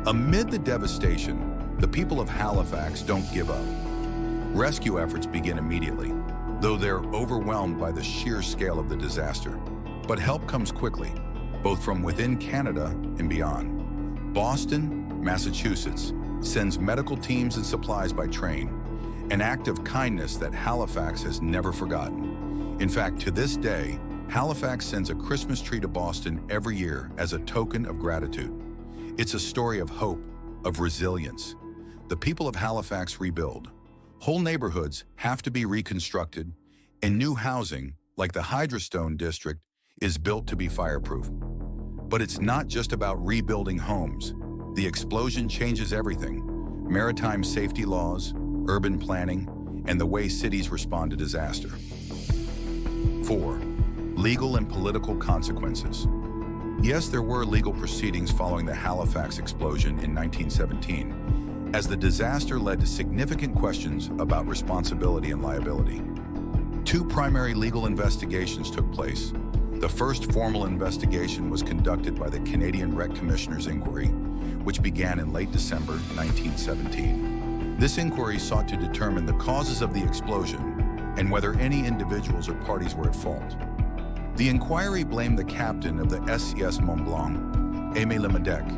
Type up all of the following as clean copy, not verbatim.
Amid the devastation, the people of Halifax don't give up. Rescue efforts begin immediately, though they're overwhelmed by the sheer scale of the disaster. But help comes quickly, both from within Canada and beyond. Boston, Massachusetts, sends medical teams and supplies by train, an act of kindness that Halifax has never forgotten. In fact, to this day, Halifax sends a Christmas tree to Boston every year as a token of gratitude. It's a story of hope, of resilience. The people of Halifax rebuild. Whole neighborhoods have to be reconstructed, and new housing, like the Hydrostone District, is built to be fireproof. But it's not just about rebuilding homes. The explosion changes everything: maritime safety laws, urban planning, and the way cities respond to disaster. 4. Legal and political consequences. Yes, there were legal proceedings following the Halifax explosion in 1917, as the disaster led to significant questions about responsibility and liability. 2 primary legal investigations took place. The first formal investigation was conducted by the Canadian Wreck Commissioner's Inquiry, which began in late December 1917. This inquiry sought to determine the causes of the explosion and whether any individuals or parties were at fault. The inquiry blamed the captain of the SS Mont Blanc, Aimé Lemadec,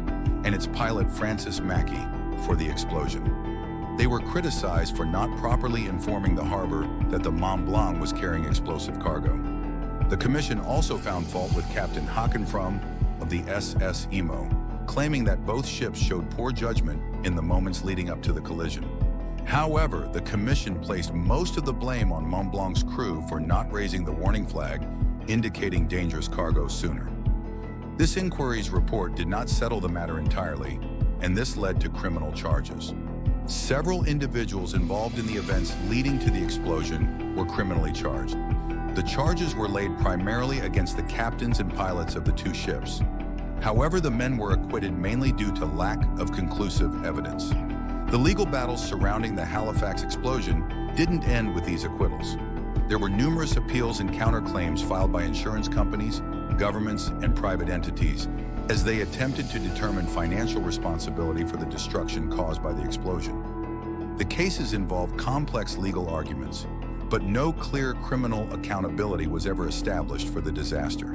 and its pilot Francis Mackey for the explosion. They were criticized for not properly informing the harbor that the Mont Blanc was carrying explosive cargo. The commission also found fault with Captain Hakenfromm of the SS Imo, claiming that both ships showed poor judgment in the moments leading up to the collision. However, the commission placed most of the blame on Mont Blanc's crew for not raising the warning flag, indicating dangerous cargo sooner. This inquiry's report did not settle the matter entirely, and this led to criminal charges. Several individuals involved in the events leading to the explosion were criminally charged. The charges were laid primarily against the captains and pilots of the 2 ships. However, the men were acquitted mainly due to lack of conclusive evidence. The legal battles surrounding the Halifax explosion didn't end with these acquittals. There were numerous appeals and counterclaims filed by insurance companies, governments, and private entities as they attempted to determine financial responsibility for the destruction caused by the explosion. The cases involved complex legal arguments, but no clear criminal accountability was ever established for the disaster.